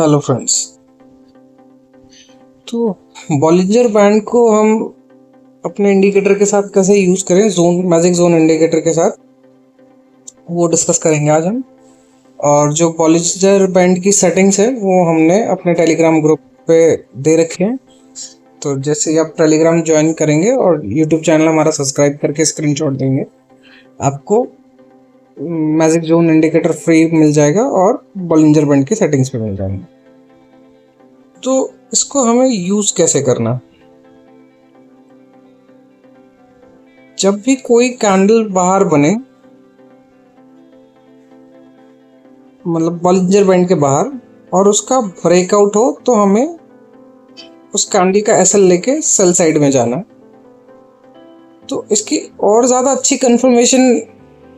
Hello friends. तो Bollinger band को हम अपने इंडिकेटर के साथ कैसे यूज़ करें, जोन मैजिक जोन इंडिकेटर के साथ, वो डिस्कस करेंगे आज हम। और जो बॉलिंजर बैंड की सेटिंग्स है वो हमने अपने टेलीग्राम ग्रुप पे दे रखे हैं। तो जैसे ही आप टेलीग्राम ज्वाइन करेंगे और यूट्यूब चैनल हमारा सब्सक्राइब करके स्क्रीनशॉट देंगे, आपको मैजिक जोन इंडिकेटर फ्री मिल जाएगा और बॉलिंजर बैंड की सेटिंग्स भी मिल जाएंगी। तो इसको हमें यूज़ कैसे करना? जब भी कोई कैंडल बाहर बने, मतलब बॉलिंजर बैंड के बाहर, और उसका ब्रेकआउट हो, तो हमें उस कैंडल का एसएल लेके सेल साइड में जाना। तो इसकी और ज़्यादा अच्छी कंफर्मेशन,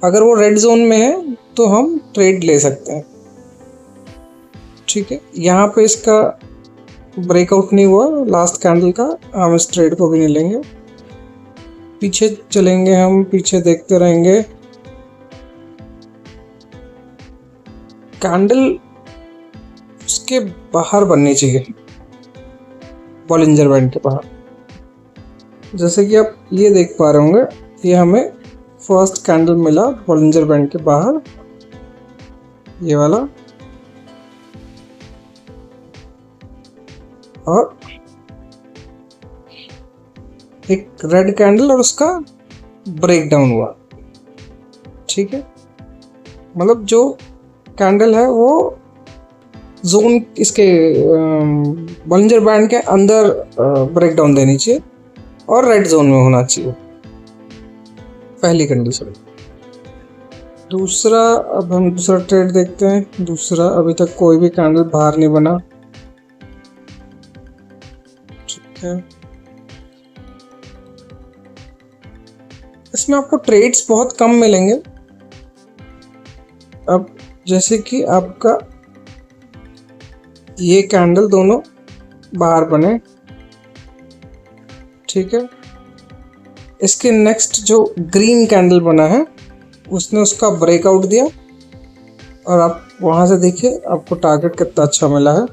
अगर वो रेड जोन में है तो हम ट्रेड ले सकते हैं। ठीक है, यहाँ पे इसका ब्रेकआउट नहीं हुआ लास्ट कैंडल का, हम इस ट्रेड को भी नहीं लेंगे। पीछे चलेंगे, हम पीछे देखते रहेंगे। कैंडल उसके बाहर बननी चाहिए, बॉलिंजर बैंड के बाहर। जैसे कि आप ये देख पा रहे होंगे, ये हमें फर्स्ट कैंडल मिला बॉलिंजर बैंड के बाहर, ये वाला, और एक रेड कैंडल और उसका ब्रेक डाउन हुआ। ठीक है, मतलब जो कैंडल है वो जोन इसके बॉलिंजर बैंड के अंदर ब्रेक डाउन देनी चाहिए और रेड जोन में होना चाहिए, पहली कंडीशन। दूसरा, अब हम दूसरा ट्रेड देखते हैं। दूसरा, अभी तक कोई भी कैंडल बाहर नहीं बना। ठीक है, इसमें आपको ट्रेड्स बहुत कम मिलेंगे। अब जैसे कि आपका ये कैंडल दोनों बाहर बने, ठीक है, इसके नेक्स्ट जो ग्रीन कैंडल बना है उसने उसका ब्रेकआउट दिया, और आप वहां से देखिए आपको टारगेट कितना अच्छा मिला है।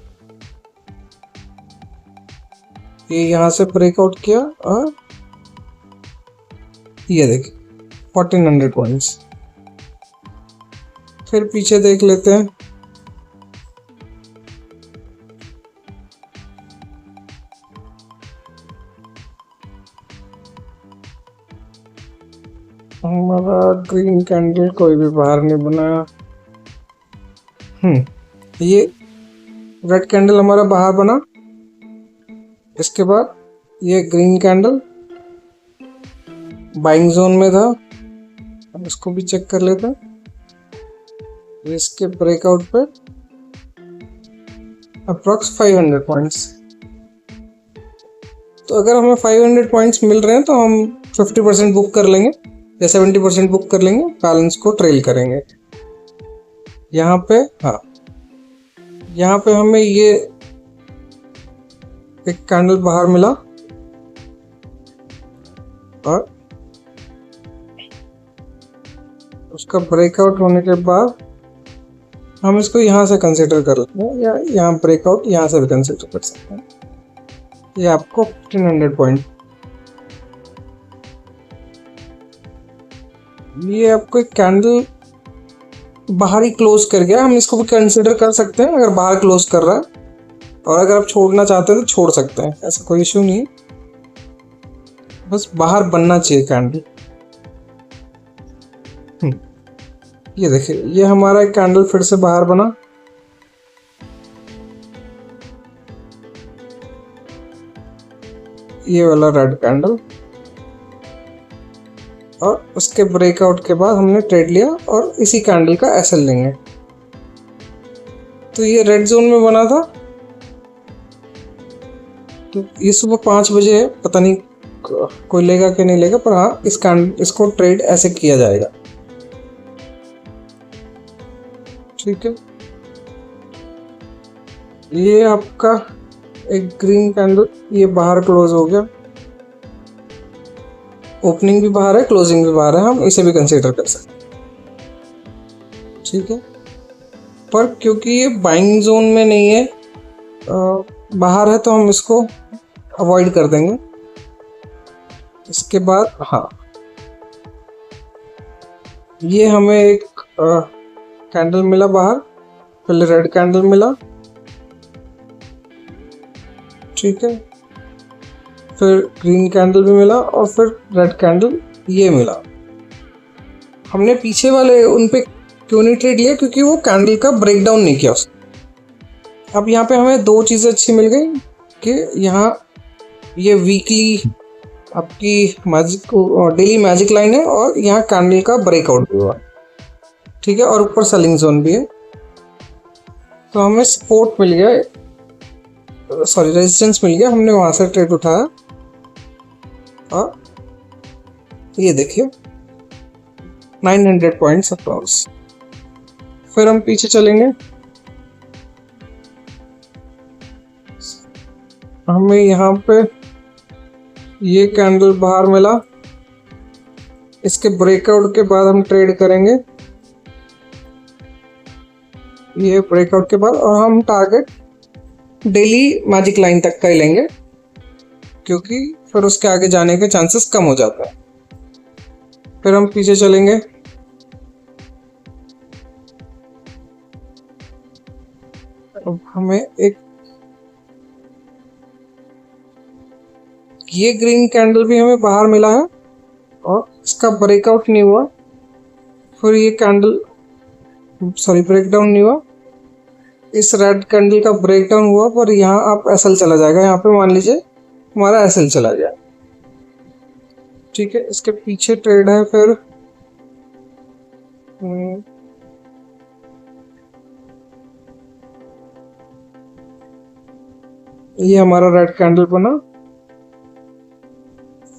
ये यहाँ से ब्रेकआउट किया और ये देखिए 1400 पॉइंट्स। फिर पीछे देख लेते हैं। हमारा ग्रीन कैंडल कोई भी बाहर नहीं बनाया। ये रेड कैंडल हमारा बाहर बना। इसके बाद ये ग्रीन कैंडल बाइंग जोन में था, हम इसको भी चेक कर लेते हैं। इसके ब्रेकआउट पे अप्रॉक्स 500 पॉइंट्स। तो अगर हमें 500 पॉइंट्स मिल रहे हैं तो हम 50% बुक कर लेंगे या 70% बुक कर लेंगे, बैलेंस को ट्रेल करेंगे। यहाँ पे, हाँ, यहाँ पे हमें ये एक कैंडल बाहर मिला और उसका ब्रेकआउट होने के बाद हम इसको यहाँ से कंसिडर कर लेते हैं, या यहाँ ब्रेकआउट यहाँ से भी कंसिडर कर सकते हैं। ये आपको 1500 पॉइंट, ये आपको एक कैंडल बाहर ही क्लोज कर गया, हम इसको भी कंसिडर कर सकते हैं अगर बाहर क्लोज कर रहा है। और अगर आप छोड़ना चाहते हैं तो छोड़ सकते हैं, ऐसा कोई इश्यू नहीं है, बस बाहर बनना चाहिए कैंडल। ये देखिए, ये हमारा एक कैंडल फिर से बाहर बना। ये वाला रेड कैंडल, और उसके ब्रेकआउट के बाद हमने ट्रेड लिया और इसी कैंडल का एसएल लेंगे। तो ये रेड जोन में बना था। तो ये सुबह 5 बजे है, पता नहीं कोई लेगा कि नहीं लेगा, पर हाँ, इसको ट्रेड ऐसे किया जाएगा। ठीक है, ये आपका एक ग्रीन कैंडल, ये बाहर क्लोज हो गया, ओपनिंग भी बाहर है, क्लोजिंग भी बाहर है, हम इसे भी कंसीडर कर सकते हैं। ठीक है, पर क्योंकि ये बाइंग जोन में नहीं है बाहर है तो हम इसको अवॉइड कर देंगे। इसके बाद हाँ, ये हमें एक कैंडल मिला बाहर, पहले रेड कैंडल मिला, ठीक है, फिर ग्रीन कैंडल भी मिला और फिर रेड कैंडल ये मिला। हमने पीछे वाले उन पे क्यों नहीं ट्रेड लिया, क्योंकि वो कैंडल का ब्रेकडाउन नहीं किया उसने। अब यहाँ पे हमें दो चीज़ें अच्छी मिल गई कि यहाँ ये वीकली आपकी मैजिक डेली मैजिक लाइन है और यहाँ कैंडल का ब्रेकआउट भी हुआ, ठीक है, और ऊपर सेलिंग जोन भी है। तो हमें सपोर्ट मिल गया, सॉरी रेजिस्टेंस मिल गया, हमने वहाँ से ट्रेड उठाया और ये देखिए 900 पॉइंट्स अप्रॉक्स। फिर हम पीछे चलेंगे, हमें यहाँ पे ये कैंडल बाहर मिला, इसके ब्रेकआउट के बाद हम ट्रेड करेंगे ये ब्रेकआउट के बाद, और हम टारगेट डेली मैजिक लाइन तक का ही लेंगे, क्योंकि फिर उसके आगे जाने के चांसेस कम हो जाते हैं। फिर हम पीछे चलेंगे, अब हमें एक ये ग्रीन कैंडल भी हमें बाहर मिला है और इसका ब्रेकआउट नहीं हुआ, फिर ये कैंडल सॉरी ब्रेकडाउन नहीं हुआ, इस रेड कैंडल का ब्रेकडाउन हुआ, पर यहाँ आप एसएल चला जाएगा। यहाँ पे मान लीजिए हमारा एसएल चला गया, ठीक है। इसके पीछे ट्रेड है फिर ये हमारा रेड कैंडल बना,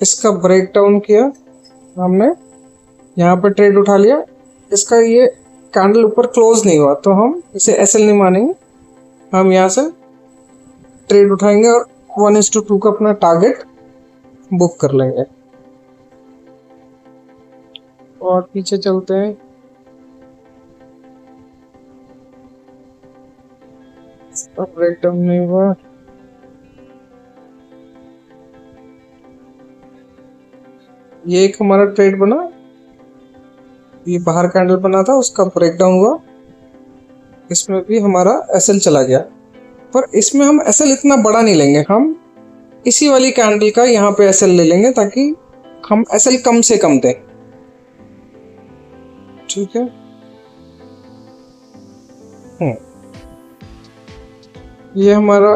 इसका ब्रेकडाउन किया हमने, यहाँ पे ट्रेड उठा लिया, इसका ये कैंडल ऊपर क्लोज नहीं हुआ तो हम इसे एसएल नहीं मानेंगे, हम यहाँ से ट्रेड उठाएंगे और 1:2 का अपना टारगेट बुक कर लेंगे। और पीछे चलते हैं, ब्रेकडाउन नहीं हुआ, ये एक हमारा ट्रेड बना, ये बाहर कैंडल बना था, उसका ब्रेकडाउन हुआ, इसमें भी हमारा एसएल चला गया, पर इसमें हम एसएल इतना बड़ा नहीं लेंगे, हम इसी वाली कैंडल का यहाँ पे एसएल ले लेंगे ताकि हम एसएल कम से कम दें, ठीक है। ये हमारा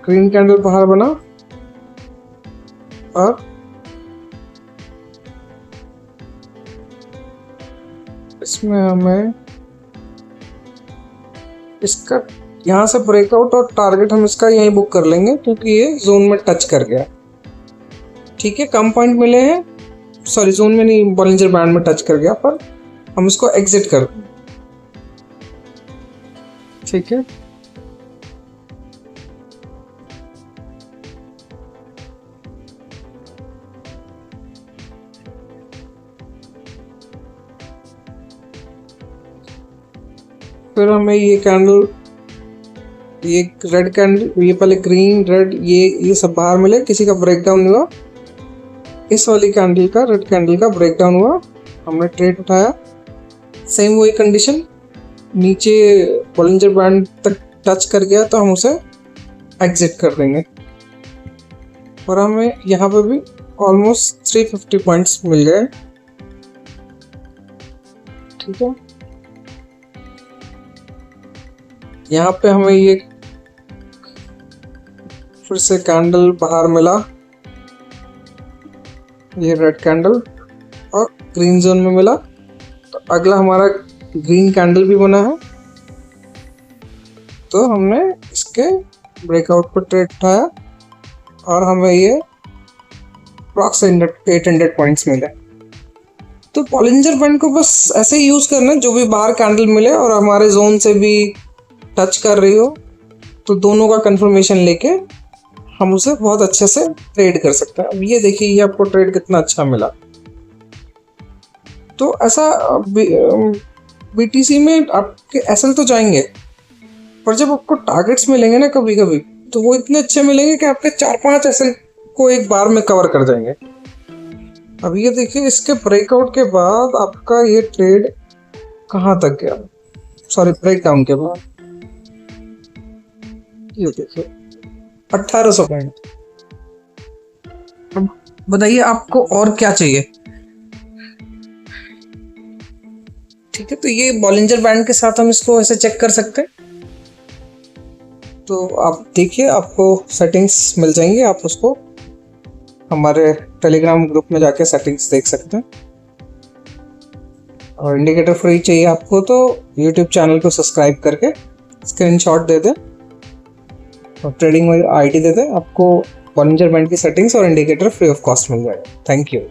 ग्रीन कैंडल बाहर बना और इसमें हमें इसका यहाँ से ब्रेकआउट और टारगेट हम इसका यहीं बुक कर लेंगे, क्योंकि ये जोन में टच कर गया, ठीक है। कम पॉइंट मिले हैं, सॉरी जोन में नहीं, बॉलिंजर बैंड में टच कर गया, पर हम इसको एग्जिट कर दें, ठीक है। फिर हमें ये कैंडल, ये रेड कैंडल, ये पहले ग्रीन रेड ये सब बाहर मिले, किसी का ब्रेकडाउन नहीं हुआ, इस वाली कैंडल का रेड कैंडल का ब्रेकडाउन हुआ, हमने ट्रेड उठाया, सेम वही कंडीशन, नीचे बॉलिंजर बैंड तक टच कर गया तो हम उसे एग्जिट कर देंगे, और हमें यहाँ पे भी ऑलमोस्ट 350 पॉइंट्स मिल गए, ठीक है। यहाँ पे हमें ये फिर से कैंडल बाहर मिला, ये रेड कैंडल और ग्रीन जोन में मिला, तो अगला हमारा ग्रीन कैंडल भी बना है, तो हमने इसके ब्रेकआउट पर ट्रेड उठाया और हमें ये अप्रॉक्सिमेट 800 पॉइंट्स मिले। तो बॉलिंजर बैंड को बस ऐसे ही यूज़ करना, जो भी बाहर कैंडल मिले और हमारे जोन से भी टच कर रही हो, तो दोनों का कंफर्मेशन लेके हम उसे बहुत अच्छे से ट्रेड कर सकते हैं। अब ये देखिए, ये आपको ट्रेड कितना अच्छा मिला। तो ऐसा बीटीसी में आपके एसएल तो जाएंगे, पर जब आपको टारगेट्स मिलेंगे ना कभी कभी, तो वो इतने अच्छे मिलेंगे कि आपके 4-5 एसएल को एक बार में कवर कर जाएंगे। अब ये देखिए, इसके ब्रेकआउट के बाद आपका ये ट्रेड कहाँ तक गया, सॉरी ब्रेक डाउन के बाद, ये देखिए 1800 पॉइंट। अब बताइए आपको और क्या चाहिए। ठीक है, तो ये बॉलिंजर बैंड के साथ हम इसको ऐसे चेक कर सकते हैं। तो आप देखिए, आपको सेटिंग्स मिल जाएंगी, आप उसको हमारे टेलीग्राम ग्रुप में जाके सेटिंग्स देख सकते हैं। और इंडिकेटर फ्री चाहिए आपको तो यूट्यूब चैनल को सब्सक्राइब करके स्क्रीनशॉट दे दें और ट्रेडिंग आईडी दे दें, आपको बॉलिंजर बैंड की सेटिंग्स और इंडिकेटर फ्री ऑफ कॉस्ट मिल जाएगा। Thank you.